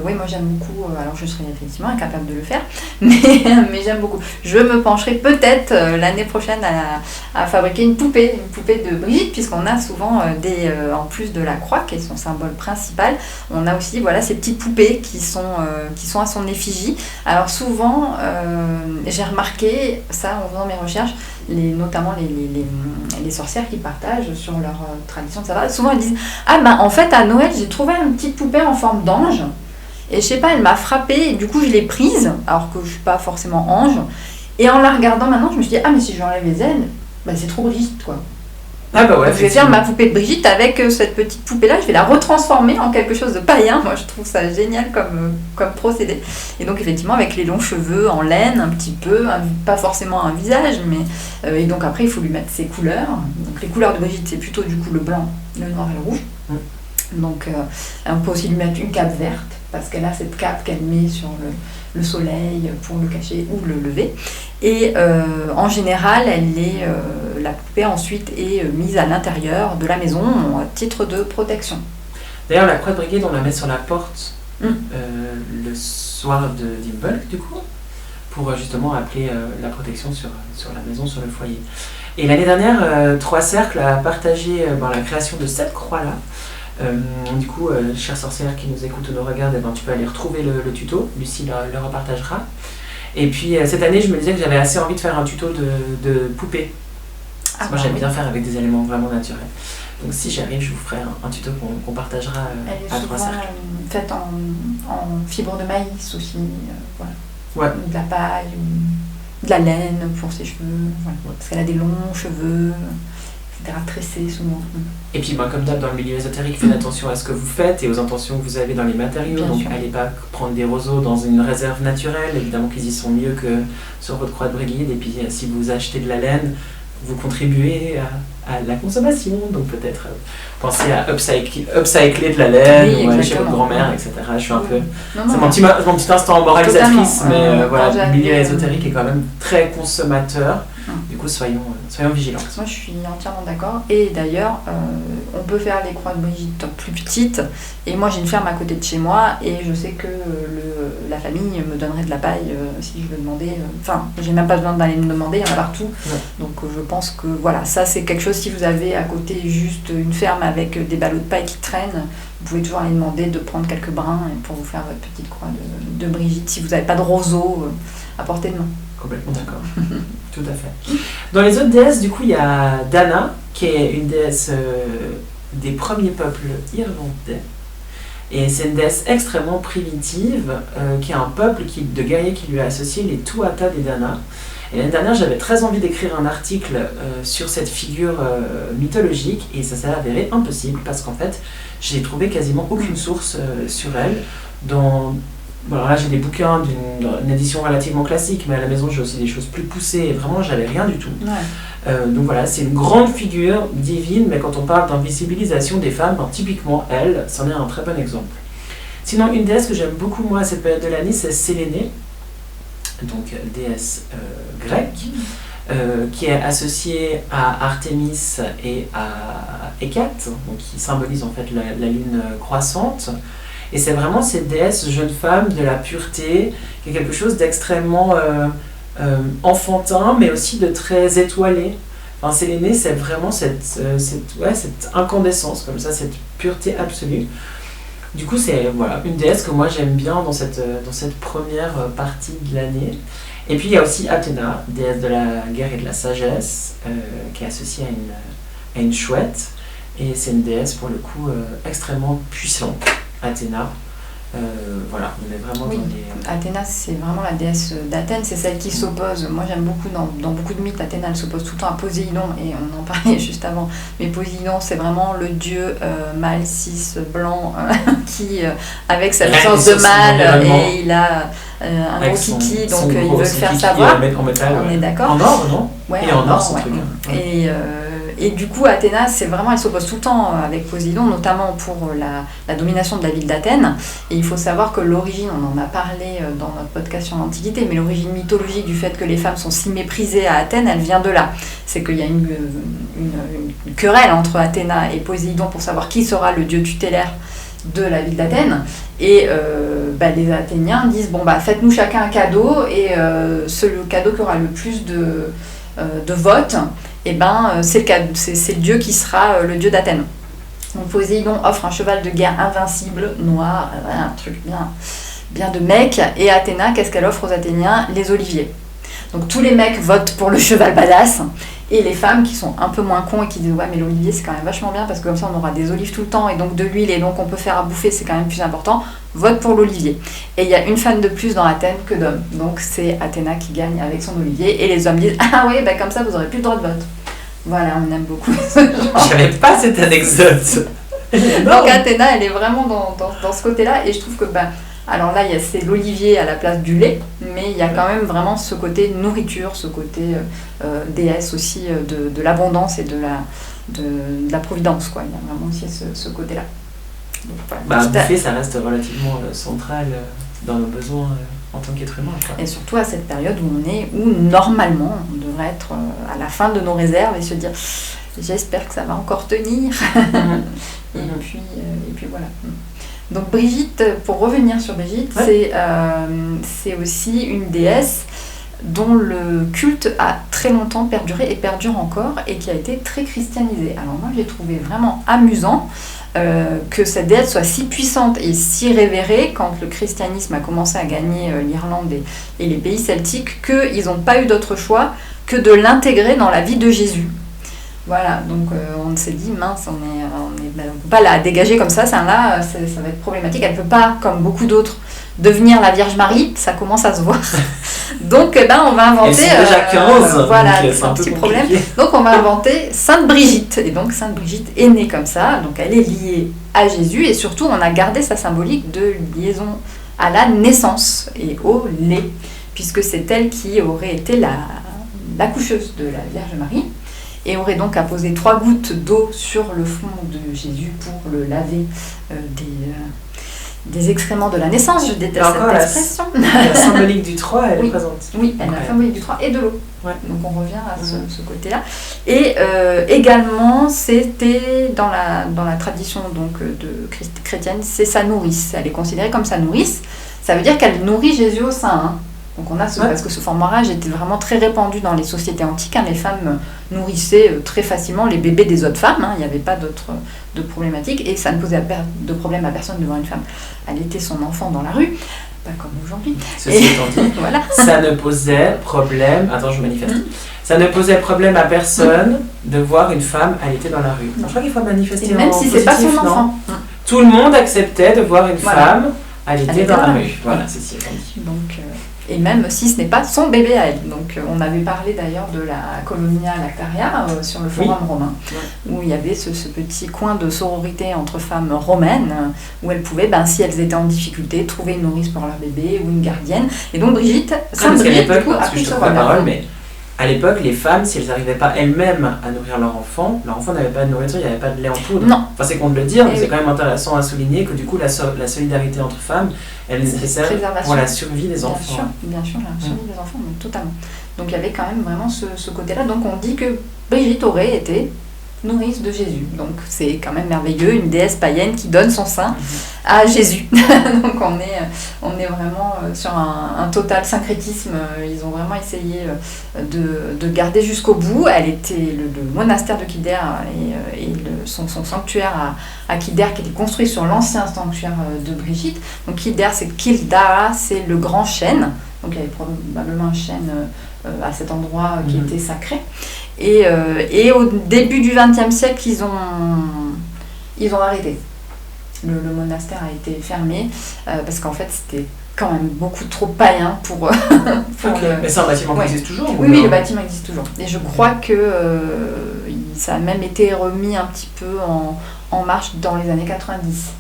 C: oui, moi j'aime beaucoup, alors je serais effectivement incapable de le faire, mais j'aime beaucoup. Je me pencherai peut-être l'année prochaine à fabriquer une poupée de Brigitte, puisqu'on a souvent en plus de la croix, qui est son symbole principal, on a aussi ces petites poupées qui sont à son effigie. Alors souvent, j'ai remarqué ça en faisant mes recherches, notamment les sorcières qui partagent sur leur tradition de savoir. Souvent elles disent en fait à Noël j'ai trouvé une petite poupée en forme d'ange et je sais pas, elle m'a frappée et du coup je l'ai prise alors que je suis pas forcément ange, et en la regardant maintenant je me suis dit mais si j'enlève les ailes c'est trop Brigitte quoi. Je vais faire ma poupée de Brigitte avec cette petite poupée-là, je vais la retransformer en quelque chose de païen. Moi, je trouve ça génial comme procédé. Et donc, effectivement, avec les longs cheveux en laine, un petit peu, pas forcément un visage, mais... et donc, après, il faut lui mettre ses couleurs. Donc, les couleurs de Brigitte, c'est plutôt, du coup, le blanc, le noir et le rouge. Donc, on peut aussi lui mettre une cape verte, parce qu'elle a cette cape qu'elle met sur le soleil pour le cacher ou le lever. Et en général, la poupée ensuite est mise à l'intérieur de la maison à titre de protection.
B: D'ailleurs, la croix de Brigid, on la met sur la porte le soir d'Imbolc, du coup, pour justement appeler la protection sur la maison, sur le foyer. Et l'année dernière, Trois Cercles a partagé la création de cette croix-là. Du coup, chères sorcières qui nous écoutent ou nous regardent, tu peux aller retrouver le tuto, Lucie le repartagera. Et puis cette année, je me disais que j'avais assez envie de faire un tuto de poupée. Moi, j'aime bien faire avec des éléments vraiment naturels. Donc si j'arrive, je vous ferai un tuto qu'on partagera à Trois Cercles.
C: Elle est faite en fibre de maïs aussi,
B: Ouais.
C: De la paille, ou de la laine pour ses cheveux, parce qu'elle a des longs cheveux. tressé souvent.
B: Et puis moi, comme d'hab, dans le milieu ésotérique, faites attention à ce que vous faites et aux intentions que vous avez dans les matériaux.
C: Bien
B: donc
C: sûr.
B: allez pas prendre des roseaux dans une réserve naturelle, évidemment qu'ils y sont mieux que sur votre croix de Brigide. Et puis si vous achetez de la laine, vous contribuez à la consommation. Donc peut-être pensez à upcycler de la laine,
C: Oui,
B: ou aller chez votre
C: exactement.
B: grand-mère, etc. Je suis un peu...
C: Non,
B: C'est
C: non,
B: mon petit instant moralisatrice,
C: Totalement.
B: mais voilà,
C: Quand
B: le milieu
C: j'avais,
B: ésotérique est quand même très consommateur. Du coup, soyons vigilants.
C: moi je suis entièrement d'accord. Et d'ailleurs, on peut faire les croix de Brigitte plus petites. Et moi j'ai une ferme à côté de chez moi et je sais que la famille me donnerait de la paille si je le demandais. Enfin, j'ai même pas besoin d'aller me demander, il y en a partout.
B: Ouais.
C: Donc je pense que voilà, ça c'est quelque chose. Si vous avez à côté juste une ferme avec des ballots de paille qui traînent, vous pouvez toujours aller demander de prendre quelques brins pour vous faire votre petite croix de Brigitte. Si vous n'avez pas de roseau à portée de main.
B: Complètement d'accord. Tout à fait. Dans les autres déesses, du coup, il y a Dana, qui est une déesse des premiers peuples irlandais. Et c'est une déesse extrêmement primitive, qui est un peuple de guerriers qui lui a associé les Tuatha des Dana. Et l'année dernière, j'avais très envie d'écrire un article sur cette figure mythologique, et ça s'est avéré impossible, parce qu'en fait, j'ai trouvé quasiment aucune source sur elle. Bon, alors là, j'ai des bouquins d'une édition relativement classique, mais à la maison, j'ai aussi des choses plus poussées, et vraiment, j'avais rien du tout.
C: Ouais.
B: Donc voilà, c'est une grande figure divine, mais quand on parle d'invisibilisation des femmes, ben, typiquement, elle, c'en est un très bon exemple. Sinon, une déesse que j'aime beaucoup, moi, à cette période de l'année, c'est Sélénée, donc déesse grecque, qui est associée à Artémis et à Hécate, donc qui symbolise en fait la lune croissante. Et c'est vraiment cette déesse jeune femme de la pureté, qui est quelque chose d'extrêmement enfantin, mais aussi de très étoilé. Enfin, Sélénée, c'est vraiment cette incandescence, comme ça, cette pureté absolue. Du coup, c'est voilà, une déesse que moi j'aime bien dans cette première partie de l'année. Et puis il y a aussi Athéna, déesse de la guerre et de la sagesse, qui est associée à une chouette. Et c'est une déesse pour le coup extrêmement puissante. Athéna, voilà, on est vraiment
C: Oui.
B: dans les...
C: Athéna, c'est vraiment la déesse d'Athènes, c'est celle qui s'oppose. Moi, j'aime beaucoup, dans beaucoup de mythes, Athéna, elle s'oppose tout le temps à Poséidon, et on en parlait juste avant. Mais Poséidon, c'est vraiment le dieu mâle, cis, blanc, qui, avec sa puissance de mâle, et il a un gros kiki, donc il veut le faire savoir.
B: En métal,
C: on est d'accord.
B: En or, non?
C: Ouais,
B: et en or, ce
C: ouais.
B: truc.
C: Ouais. Et du coup, Athéna, c'est vraiment, elle s'oppose tout le temps avec Poséidon, notamment pour la domination de la ville d'Athènes. Et il faut savoir que l'origine, on en a parlé dans notre podcast sur l'Antiquité, mais l'origine mythologique du fait que les femmes sont si méprisées à Athènes, elle vient de là. C'est qu'il y a une querelle entre Athéna et Poséidon pour savoir qui sera le dieu tutélaire de la ville d'Athènes. Et les Athéniens disent, faites-nous chacun un cadeau, et le cadeau qui aura le plus de votes, c'est le dieu qui sera le dieu d'Athènes. Donc Poséidon offre un cheval de guerre invincible, noir, un truc bien de mec. Et Athéna, qu'est-ce qu'elle offre aux Athéniens? Les oliviers. Donc tous les mecs votent pour le cheval badass, et les femmes qui sont un peu moins cons et qui disent ouais mais l'olivier c'est quand même vachement bien parce que comme ça on aura des olives tout le temps et donc de l'huile et donc on peut faire à bouffer, c'est quand même plus important, vote pour l'olivier. Et il y a une femme de plus dans Athènes que d'hommes, donc c'est Athéna qui gagne avec son olivier, et les hommes disent ah oui comme ça vous aurez plus le droit de vote. Voilà, on aime beaucoup ce genre.
B: Je savais pas cette anecdote.
C: Donc Athéna, elle est vraiment dans ce côté-là, et je trouve que alors là, c'est l'olivier à la place du lait, mais il y a quand même vraiment ce côté nourriture, ce côté déesse aussi de l'abondance et de la providence, quoi. Il y a vraiment aussi ce côté-là. Donc, voilà.
B: Bouffer, ça reste relativement central dans nos besoins en tant qu'être humain. Quoi.
C: Et surtout à cette période où normalement, on devrait être à la fin de nos réserves et se dire j'espère que ça va encore tenir. Et puis voilà. Donc Brigitte, pour revenir sur Brigitte, ouais. C'est aussi une déesse dont le culte a très longtemps perduré et perdure encore, et qui a été très christianisée. Alors moi j'ai trouvé vraiment amusant que cette déesse soit si puissante et si révérée quand le christianisme a commencé à gagner l'Irlande et les pays celtiques, qu'ils n'ont pas eu d'autre choix que de l'intégrer dans la vie de Jésus. Voilà, donc on s'est dit, mince, on ne peut pas la dégager comme ça, ça va être problématique. Elle ne peut pas, comme beaucoup d'autres, devenir la Vierge Marie, ça commence à se voir. Donc, on va inventer...
B: Elles sont déjà 15,
C: voilà,
B: donc
C: c'est un petit problème. Donc, on va inventer Sainte Brigitte. Et donc, Sainte Brigitte est née comme ça. Donc, elle est liée à Jésus. Et surtout, on a gardé sa symbolique de liaison à la naissance et au lait, puisque c'est elle qui aurait été l'accoucheuse de la Vierge Marie. Et aurait donc apposé 3 gouttes d'eau sur le front de Jésus pour le laver des excréments de la naissance. Je déteste cette expression.
B: La symbolique du 3, elle est présente.
C: Oui, elle a la symbolique du 3 et de l'eau.
B: Ouais.
C: Donc on revient à ce côté-là. Et également, c'était dans la tradition donc, chrétienne, c'est sa nourrice. Elle est considérée comme sa nourrice. Ça veut dire qu'elle nourrit Jésus au sein. Hein. Donc on a parce que ce formarage était vraiment très répandu dans les sociétés antiques. Hein. Les femmes nourrissaient très facilement les bébés des autres femmes. Hein. Il n'y avait pas de problématique et ça ne posait de problème à personne de voir une femme allaiter son enfant dans la rue, pas comme aujourd'hui.
B: Ceci étant dit, voilà. Ça ne posait problème. Attends, je manifeste. Ça ne posait problème à personne de voir une femme allaiter dans la rue. Je crois qu'il faut manifester.
C: Et même si c'est pas son enfant.
B: Tout le monde acceptait de voir une femme allaiter dans la rue. Voilà, ceci étant dit.
C: Donc, et même si ce n'est pas son bébé à elle. Donc on avait parlé d'ailleurs de la Colonia Lactaria sur le forum romain, où il y avait ce petit coin de sororité entre femmes romaines, où elles pouvaient, si elles étaient en difficulté, trouver une nourrice pour leur bébé ou une gardienne. Et donc Brigitte,
B: Sainte Brigitte, parce que je te coupe la parole, mais à l'époque, les femmes, si elles n'arrivaient pas elles-mêmes à nourrir leur enfant n'avait pas de nourriture, il n'y avait pas de lait en poudre.
C: Non.
B: Enfin, c'est con de le dire, mais c'est quand même intéressant à souligner que du coup, la solidarité entre femmes, elle est nécessaire pour la survie des enfants.
C: Bien sûr, la survie des enfants, mais totalement. Donc il y avait quand même vraiment ce côté-là. Donc on dit que Brigitte aurait été nourrice de Jésus. Donc c'est quand même merveilleux, une déesse païenne qui donne son sein à Jésus. Donc on est vraiment sur un total syncrétisme. Ils ont vraiment essayé de garder jusqu'au bout. Elle était le monastère de Kidder et son sanctuaire à Kidder qui était construit sur l'ancien sanctuaire de Brigitte. Donc Kidder, c'est Kildare, c'est le grand chêne. Donc il y avait probablement un chêne à cet endroit qui était sacré. Et au début du XXe siècle, ils ont arrêté. Le monastère a été fermé parce qu'en fait, c'était quand même beaucoup trop païen pour
B: Mais c'est un bâtiment qui existe toujours?
C: Oui, le bâtiment existe toujours. Et je crois que ça a même été remis un petit peu en marche dans les années 90.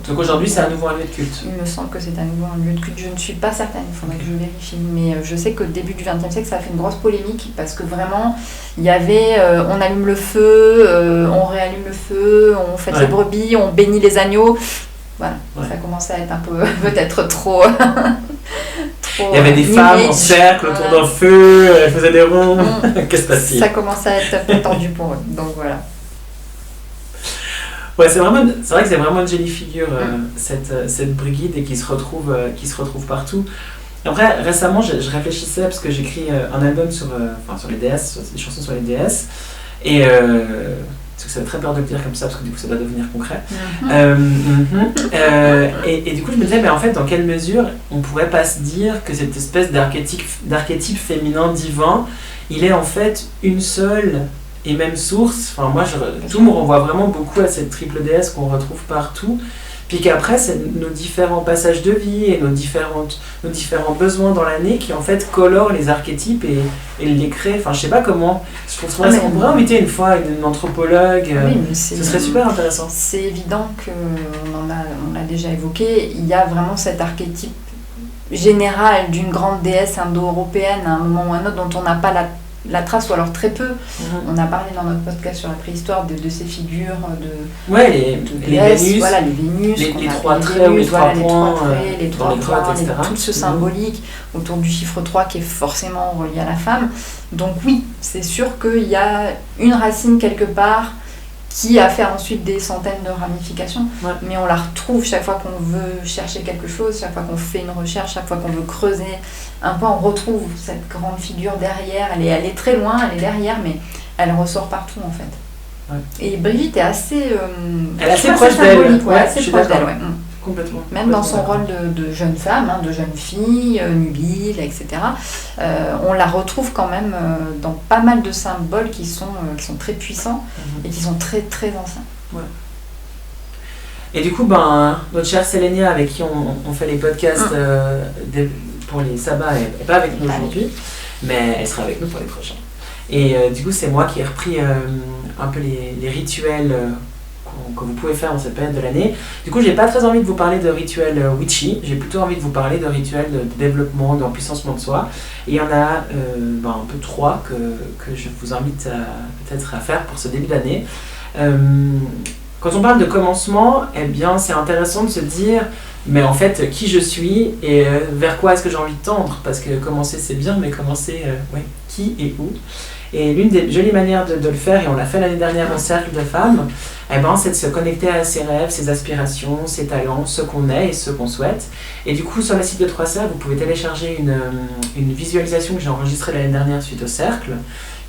B: Donc aujourd'hui, c'est à nouveau un lieu de culte?
C: Il me semble que c'est à nouveau un lieu de culte. Je ne suis pas certaine, il faudrait que je vérifie. Mais je sais qu'au début du XXe siècle, ça a fait une grosse polémique parce que vraiment, il y avait on allume le feu, on réallume le feu, on fête les brebis, on bénit les agneaux. Voilà, ça commençait à être un peu peut-être trop.
B: Il y avait des femmes en cercle autour d'un feu, elles faisaient des ronds. Qu'est-ce qui se passe?
C: Ça commençait à être un peu tendu pour eux. Donc voilà.
B: Ouais, c'est vrai que c'est vraiment une jolie figure, cette Brigitte, et qui se retrouve partout. Après, récemment, je réfléchissais, parce que j'écris un album sur les déesses, des chansons sur les déesses, et parce que ça fait très peur de le dire comme ça, parce que du coup ça va devenir concret. Et du coup je me disais, mais en fait, dans quelle mesure on pourrait pas se dire que cette espèce d'archétype féminin divin, il est en fait une seule et même source. Enfin, moi, tout me renvoie vraiment beaucoup à cette triple déesse qu'on retrouve partout. Puis qu'après, c'est nos différents passages de vie et nos différents besoins dans l'année qui en fait colorent les archétypes et les créent. Enfin, je sais pas comment. On pourrait inviter une fois une anthropologue. Ce serait super intéressant.
C: C'est évident qu'on l'a déjà évoqué. Il y a vraiment cet archétype général d'une grande déesse indo-européenne à un moment ou à un autre dont on n'a pas la trace, ou alors très peu. On a parlé dans notre podcast sur la préhistoire de ces figures
B: les Vénus,
C: voilà, les Vénus,
B: les trois traits ou les trois points,
C: les trois points, tout ce symbolique autour du chiffre 3 qui est forcément relié à la femme. Donc oui, c'est sûr qu'il y a une racine quelque part qui a fait ensuite des centaines de ramifications, mais on la retrouve chaque fois qu'on veut chercher quelque chose, chaque fois qu'on fait une recherche, chaque fois qu'on veut creuser un peu, on retrouve cette grande figure derrière. Elle est très loin, elle est derrière, mais elle ressort partout en fait. Et Brigitte est assez
B: proche d'elle.
C: Assez proche d'elle,
B: Complètement.
C: Même dans son rôle de jeune femme, de jeune fille, nubile, etc. On la retrouve quand même dans pas mal de symboles qui sont très puissants et qui sont très très anciens.
B: Ouais. Et du coup, notre chère Sélénia, avec qui on fait les podcasts pour les sabbats, elle n'est pas avec nous aujourd'hui, mais elle sera avec nous pour les prochains. Et du coup, c'est moi qui ai repris un peu les rituels que vous pouvez faire dans cette période de l'année. Du coup, j'ai pas très envie de vous parler de rituels witchy, j'ai plutôt envie de vous parler de rituels de développement, d'empuissancement de soi. Et il y en a un peu 3 que je vous invite peut-être à faire pour ce début d'année. Quand on parle de commencement, eh bien, c'est intéressant de se dire, mais en fait, qui je suis et vers quoi est-ce que j'ai envie de tendre? Parce que commencer, c'est bien, mais commencer, qui et où? Et l'une des jolies manières de le faire, et on l'a fait l'année dernière en cercle de femmes, eh ben, c'est de se connecter à ses rêves, ses aspirations, ses talents, ce qu'on est et ce qu'on souhaite. Et du coup, sur le site de 3 cercles, vous pouvez télécharger une visualisation que j'ai enregistrée l'année dernière suite au cercle,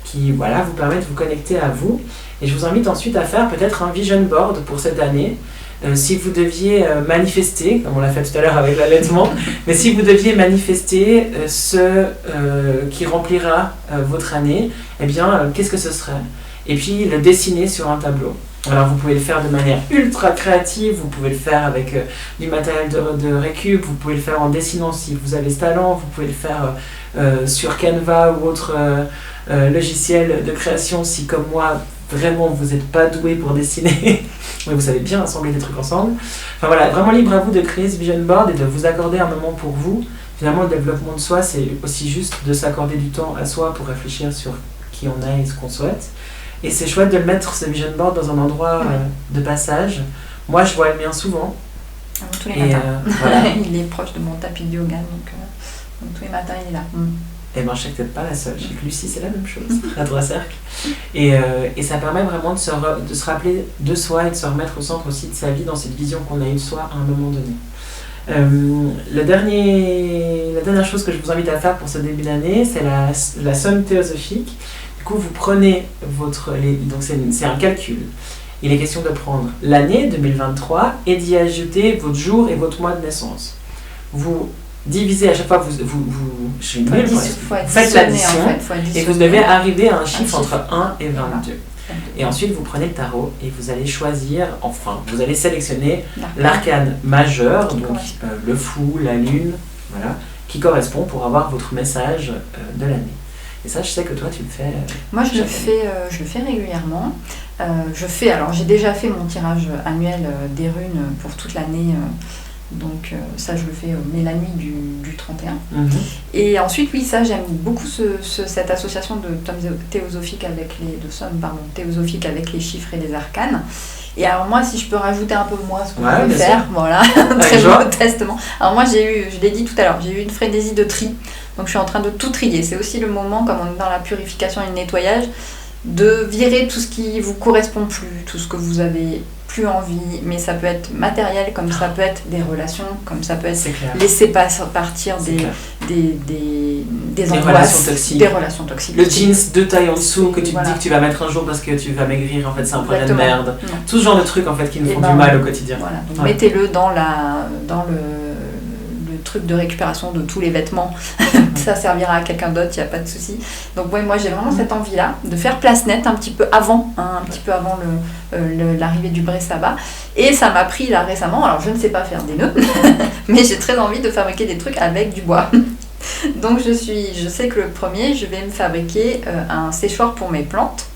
B: qui vous permet de vous connecter à vous. Et je vous invite ensuite à faire peut-être un vision board pour cette année. Si vous deviez manifester, comme on l'a fait tout à l'heure avec l'allaitement, mais si vous deviez manifester ce qui remplira votre année, eh bien, qu'est-ce que ce serait? Et puis le dessiner sur un tableau. Alors vous pouvez le faire de manière ultra créative, vous pouvez le faire avec du matériel de récup, vous pouvez le faire en dessinant si vous avez ce talent, vous pouvez le faire sur Canva ou autre logiciel de création si comme moi, vraiment vous n'êtes pas doué pour dessiner, mais vous savez bien assembler des trucs ensemble. Enfin voilà, vraiment libre à vous de créer ce vision board et de vous accorder un moment pour vous. Finalement, le développement de soi, c'est aussi juste de s'accorder du temps à soi pour réfléchir sur qui on est et ce qu'on souhaite. Et c'est chouette de le mettre, ce vision board, dans un endroit de passage. Moi, je vois le mien souvent.
C: Tous les matins. Voilà. Il est proche de mon tapis de yoga, donc tous les matins, il est là.
B: Et ben, je sais que t'es pas la seule. Je sais que Lucie, c'est la même chose, à 3 cercles. Et ça permet vraiment de se rappeler de soi et de se remettre au centre aussi de sa vie dans cette vision qu'on a eue de soi à un moment donné. La dernière chose que je vous invite à faire pour ce début d'année, c'est la somme théosophique. Du coup, vous prenez donc c'est un calcul. Il est question de prendre l'année 2023 et d'y ajouter votre jour et votre mois de naissance. Vous divisez à chaque fois, vous faites l'addition et vous devez arriver à un chiffre entre 1 et 22. Et ensuite, vous prenez le tarot et vous allez choisir, vous allez sélectionner l'arcane majeur, donc le fou, la lune, voilà, qui correspond pour avoir votre message de l'année. Et ça, je sais que toi, tu le fais.
C: Moi, je le fais régulièrement. Alors, j'ai déjà fait mon tirage annuel des runes pour toute l'année. Donc ça, je le fais mais la nuit du 31. Et ensuite, oui, ça, j'aime beaucoup cette association de théosophique avec les chiffres et les arcanes. Et alors moi, si je peux rajouter un peu moi ce que je vais faire, voilà, très modestement. Alors moi, je l'ai dit tout à l'heure, j'ai eu une frénésie de tri. Donc je suis en train de tout trier. C'est aussi le moment, comme on est dans la purification et le nettoyage, de virer tout ce qui vous correspond plus, tout ce que vous avez plus envie, mais ça peut être matériel, comme ça peut être des relations, comme ça peut être laisser partir des angoisses, des relations toxiques.
B: Le jeans 2 tailles en dessous que tu te dis que tu vas mettre un jour parce que tu vas maigrir, en fait c'est un projet de merde. Non. Tout ce genre de trucs en fait qui nous font du mal au quotidien.
C: Voilà. Donc mettez-le dans le truc de récupération de tous les vêtements. Ça servira à quelqu'un d'autre, il n'y a pas de souci. Donc moi j'ai vraiment cette envie-là de faire place nette un petit peu avant l'arrivée du vrai sabbat. Et ça m'a pris là récemment, alors je ne sais pas faire des nœuds, mais j'ai très envie de fabriquer des trucs avec du bois. Donc je sais que le premier, je vais me fabriquer un séchoir pour mes plantes.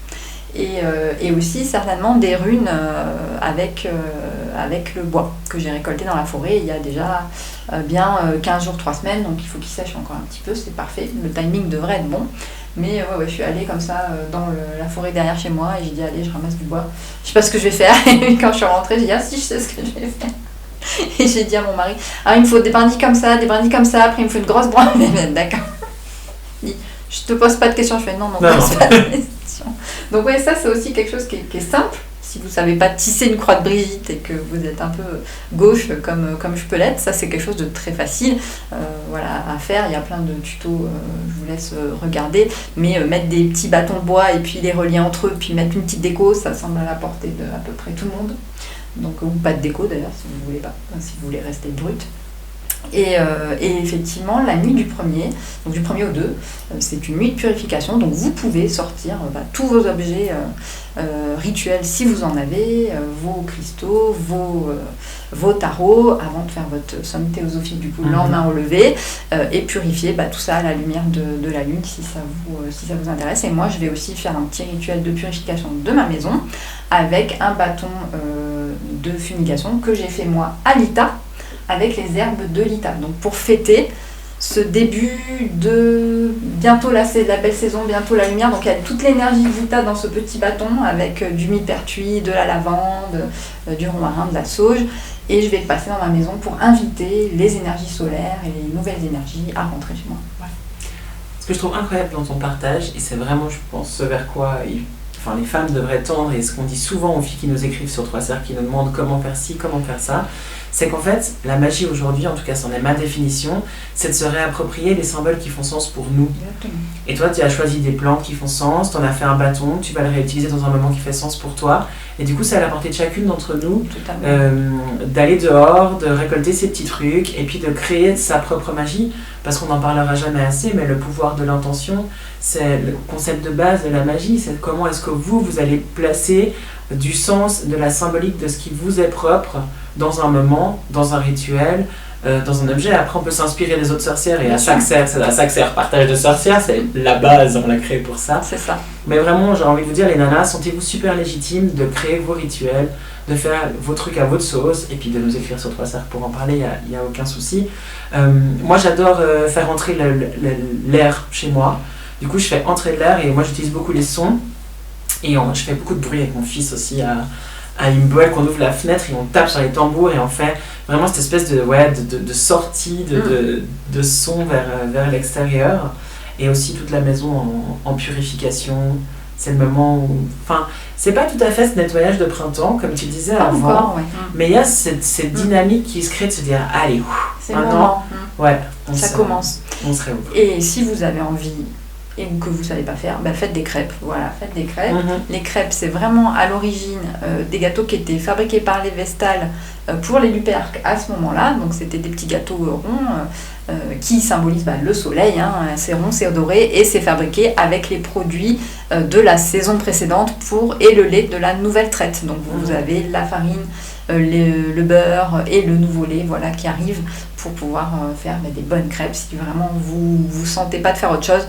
C: Et aussi certainement des runes avec le bois que j'ai récolté dans la forêt il y a déjà bien 15 jours, 3 semaines, donc il faut qu'il sèche encore un petit peu, c'est parfait, le timing devrait être bon. Mais je suis allée comme ça dans la forêt derrière chez moi et j'ai dit allez, je ramasse du bois, je sais pas ce que je vais faire. Et quand je suis rentrée, j'ai dit si, je sais ce que je vais faire. Et j'ai dit à mon mari, il me faut des brindilles comme ça, après il me faut une grosse branche. D'accord. Je te pose pas de questions, je fais non, pose pas de questions. Donc ça c'est aussi quelque chose qui est simple. Si vous savez pas tisser une croix de Brigitte et que vous êtes un peu gauche comme je peux l'être, ça c'est quelque chose de très facile à faire. Il y a plein de tutos, je vous laisse regarder. Mais mettre des petits bâtons de bois et puis les relier entre eux, puis mettre une petite déco, ça semble à la portée de à peu près tout le monde. Donc ou pas de déco d'ailleurs si vous voulez pas, si vous voulez rester brut. Et effectivement, la nuit du 1er, donc du 1er au 2, c'est une nuit de purification. Donc vous pouvez sortir tous vos objets rituels si vous en avez, vos cristaux, vos tarots, avant de faire votre somme théosophique du coup le lendemain au lever, et purifier tout ça à la lumière de la lune si ça vous intéresse. Et moi, je vais aussi faire un petit rituel de purification de ma maison avec un bâton de fumigation que j'ai fait moi à l'Ita, avec les herbes de l'Ita. Donc pour fêter ce début de... Bientôt là, c'est la belle saison, bientôt la lumière. Donc il y a toute l'énergie de l'Ita dans ce petit bâton avec du millepertuis, de la lavande, du romarin, de la sauge. Et je vais le passer dans ma maison pour inviter les énergies solaires et les nouvelles énergies à rentrer chez moi. Voilà.
B: Ce que je trouve incroyable dans ton partage, et c'est vraiment, je pense, ce vers quoi les femmes devraient tendre, et ce qu'on dit souvent aux filles qui nous écrivent sur Trois Cercles, qui nous demandent comment faire ci, comment faire ça, c'est qu'en fait, la magie aujourd'hui, en tout cas c'en est ma définition, c'est de se réapproprier les symboles qui font sens pour nous.
C: Exactement.
B: Et toi, tu as choisi des plantes qui font sens, tu en as fait un bâton, tu vas le réutiliser dans un moment qui fait sens pour toi. Et du coup, c'est à la portée de chacune d'entre nous d'aller dehors, de récolter ces petits trucs et puis de créer sa propre magie. Parce qu'on n'en parlera jamais assez, mais le pouvoir de l'intention, c'est le concept de base de la magie. C'est comment est-ce que vous allez placer du sens, de la symbolique de ce qui vous est propre dans un moment, dans un rituel, dans un objet. Après, on peut s'inspirer des autres sorcières, et à ça que sert Partage de Sorcières, c'est la base, on l'a créé pour ça.
C: C'est ça.
B: Mais vraiment, j'ai envie de vous dire, les nanas, sentez-vous super légitimes de créer vos rituels, de faire vos trucs à votre sauce, et puis de nous écrire sur Trois Cercles pour en parler, il n'y a aucun souci. Moi, j'adore faire entrer l'air chez moi. Du coup, je fais entrer de l'air, et moi, j'utilise beaucoup les sons. Et je fais beaucoup de bruit avec mon fils aussi à Imbol, qu'on ouvre la fenêtre et on tape sur les tambours et on fait vraiment cette espèce de sortie de son vers l'extérieur. Et aussi toute la maison en purification. C'est le moment où... Enfin, c'est pas tout à fait ce nettoyage de printemps, comme tu disais avant.
C: Encore, ouais.
B: Mais il y a cette dynamique qui se crée de se dire, allez,
C: c'est le moment.
B: Ouais,
C: ça commence.
B: On se réouvre.
C: Et si vous avez envie et que vous ne savez pas faire, faites des crêpes. Voilà, faites des crêpes. Les crêpes, c'est vraiment à l'origine des gâteaux qui étaient fabriqués par les Vestales pour les Luperques à ce moment-là. Donc c'était des petits gâteaux ronds qui symbolisent le soleil. C'est rond, c'est doré et c'est fabriqué avec les produits de la saison précédente et le lait de la nouvelle traite. Donc vous avez la farine, le beurre et le nouveau lait qui arrivent pour pouvoir faire des bonnes crêpes. Si vraiment vous ne sentez pas de faire autre chose,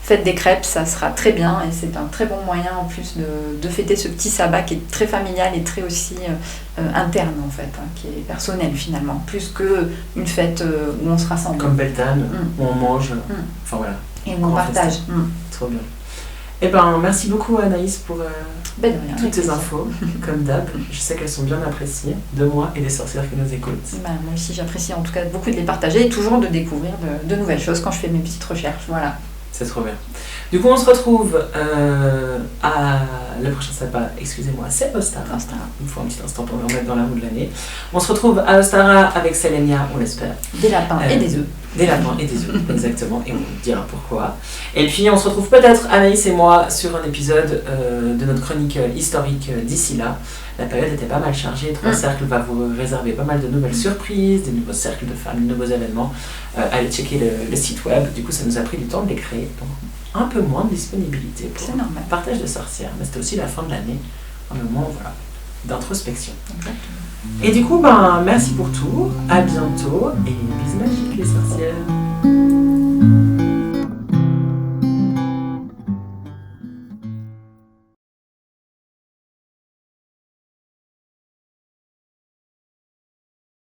C: faites des crêpes, ça sera très bien, et c'est un très bon moyen en plus de fêter ce petit sabbat qui est très familial et très aussi interne en fait, qui est personnel finalement, plus qu'une fête où on se rassemble.
B: Comme Beltane, où on mange, enfin voilà.
C: Et où on partage.
B: Trop bien. Eh ben, merci beaucoup Anaïs pour toutes tes infos, comme d'hab. Je sais qu'elles sont bien appréciées de moi et des sorcières qui nous écoutent.
C: Moi aussi j'apprécie en tout cas beaucoup de les partager et toujours de découvrir de nouvelles choses quand je fais mes petites recherches, voilà.
B: C'est trop bien. Du coup, on se retrouve à... Le prochain sabbat, excusez-moi, c'est Ostara. Il faut un petit instant pour me remettre dans la roue de l'année. On se retrouve à Ostara avec Selenia, on l'espère.
C: Des lapins et des œufs.
B: Des lapins et des œufs, exactement. Et on vous dira pourquoi. Et puis, on se retrouve peut-être, Anaïs et moi, sur un épisode de notre chronique historique d'ici là. La période était pas mal chargée. Trois Cercles va vous réserver pas mal de nouvelles surprises, des nouveaux cercles de femmes, de nouveaux événements. Allez checker le site web. Du coup, ça nous a pris du temps de les créer. Donc, un peu moins de disponibilité pour Partage de Sorcières. Mais c'était aussi la fin de l'année. Un moment, d'introspection.
C: Exactement.
B: Et du coup, merci pour tout. À bientôt. Et bisous magiques, les sorcières.